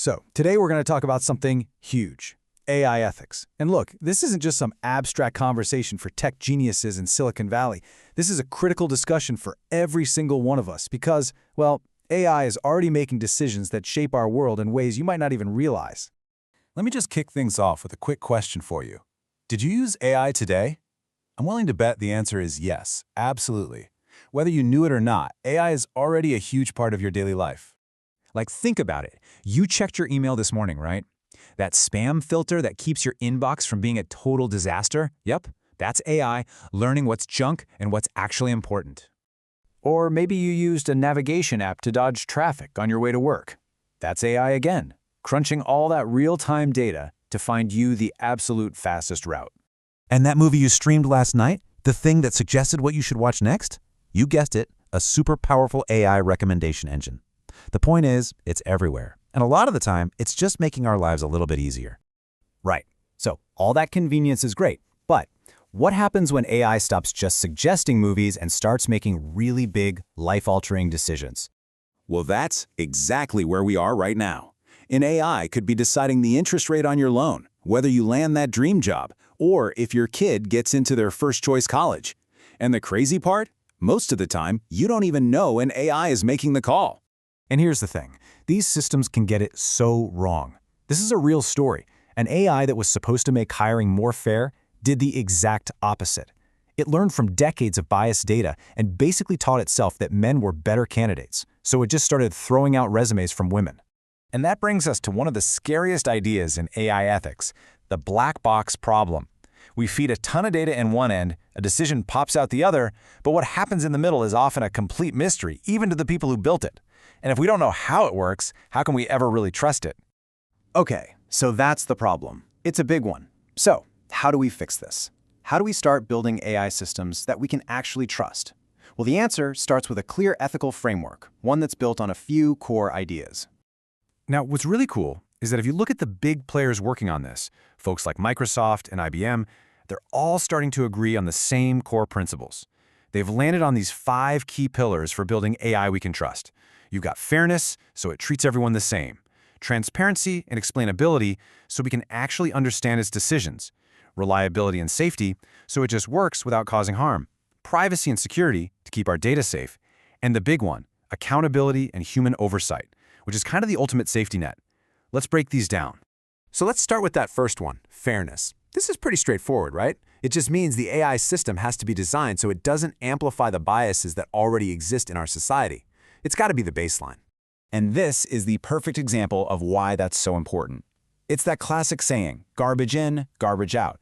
So, today we're going to talk about something huge, AI ethics. And look, this isn't just some abstract conversation for tech geniuses in Silicon Valley. This is a critical discussion for every single one of us because, well, AI is already making decisions that shape our world in ways you might not even realize. Let me just kick things off with a quick question for you. Did you use AI today? I'm willing to bet the answer is yes, absolutely. Whether you knew it or not, AI is already a huge part of your daily life. Like, think about it. You checked your email this morning, right? That spam filter that keeps your inbox from being a total disaster? Yep, that's AI learning what's junk and what's actually important. Or maybe you used a navigation app to dodge traffic on your way to work. That's AI again, crunching all that real-time data to find you the absolute fastest route. And that movie you streamed last night, the thing that suggested what you should watch next? You guessed it, a super powerful AI recommendation engine. The point is, it's everywhere. And a lot of the time, it's just making our lives a little bit easier. Right. So all that convenience is great, but what happens when AI stops just suggesting movies and starts making really big, life-altering decisions? Well, that's exactly where we are right now. An AI could be deciding the interest rate on your loan, whether you land that dream job, or if your kid gets into their first-choice college. And the crazy part? Most of the time, you don't even know an AI is making the call. And here's the thing. These systems can get it so wrong. This is a real story. An AI that was supposed to make hiring more fair did the exact opposite. It learned from decades of biased data and basically taught itself that men were better candidates, so it just started throwing out resumes from women. And that brings us to one of the scariest ideas in AI ethics, the black box problem. We feed a ton of data in one end, a decision pops out the other, but what happens in the middle is often a complete mystery, even to the people who built it. And if we don't know how it works, how can we ever really trust it? Okay, so that's the problem. It's a big one. So, how do we fix this? How do we start building AI systems that we can actually trust? Well, the answer starts with a clear ethical framework, one that's built on a few core ideas. Now, what's really cool is that if you look at the big players working on this, folks like Microsoft and IBM, they're all starting to agree on the same core principles. They've landed on these 5 key pillars for building AI we can trust. You've got fairness, so it treats everyone the same. Transparency and explainability, so we can actually understand its decisions. Reliability and safety, so it just works without causing harm. Privacy and security, to keep our data safe. And the big one, accountability and human oversight, which is kind of the ultimate safety net. Let's break these down. So let's start with that first one, fairness. This is pretty straightforward, right? It just means the AI system has to be designed so it doesn't amplify the biases that already exist in our society. It's got to be the baseline. And this is the perfect example of why that's so important. It's that classic saying, garbage in, garbage out.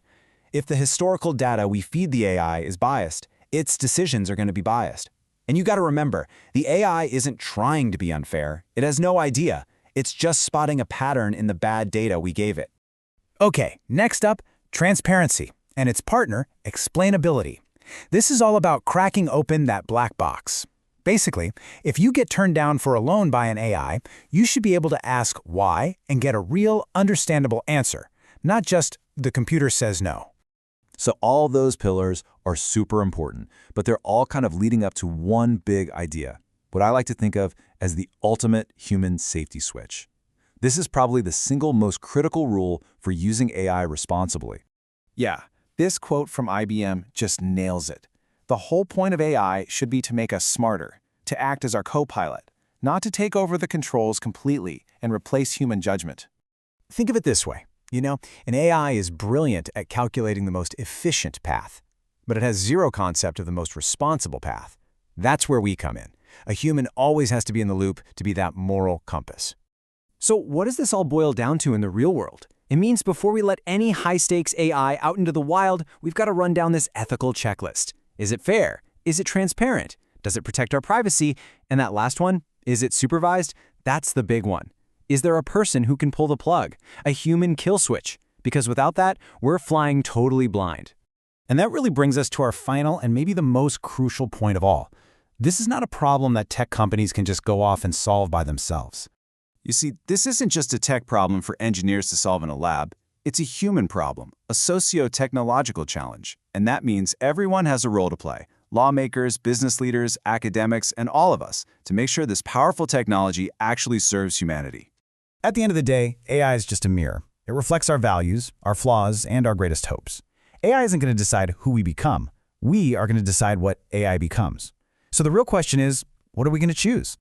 If the historical data we feed the AI is biased, its decisions are going to be biased. And you got to remember, the AI isn't trying to be unfair. It has no idea. It's just spotting a pattern in the bad data we gave it. Okay, next up, transparency, and its partner, explainability. This is all about cracking open that black box. Basically, if you get turned down for a loan by an AI, you should be able to ask why and get a real, understandable answer, not just the computer says no. So all those pillars are super important, but they're all kind of leading up to one big idea, what I like to think of as the ultimate human safety switch. This is probably the single most critical rule for using AI responsibly. Yeah, this quote from IBM just nails it. The whole point of AI should be to make us smarter, to act as our co-pilot, not to take over the controls completely and replace human judgment. Think of it this way. An AI is brilliant at calculating the most efficient path, but it has zero concept of the most responsible path. That's where we come in. A human always has to be in the loop to be that moral compass. So what does this all boil down to in the real world? It means before we let any high-stakes AI out into the wild, we've got to run down this ethical checklist. Is it fair? Is it transparent? Does it protect our privacy? And that last one, is it supervised? That's the big one. Is there a person who can pull the plug? A human kill switch? Because without that, we're flying totally blind. And that really brings us to our final and maybe the most crucial point of all. This is not a problem that tech companies can just go off and solve by themselves. You see, this isn't just a tech problem for engineers to solve in a lab. It's a human problem, a socio-technological challenge. And that means everyone has a role to play. Lawmakers, business leaders, academics, and all of us to make sure this powerful technology actually serves humanity. At the end of the day, AI is just a mirror. It reflects our values, our flaws, and our greatest hopes. AI isn't going to decide who we become. We are going to decide what AI becomes. So the real question is, what are we going to choose?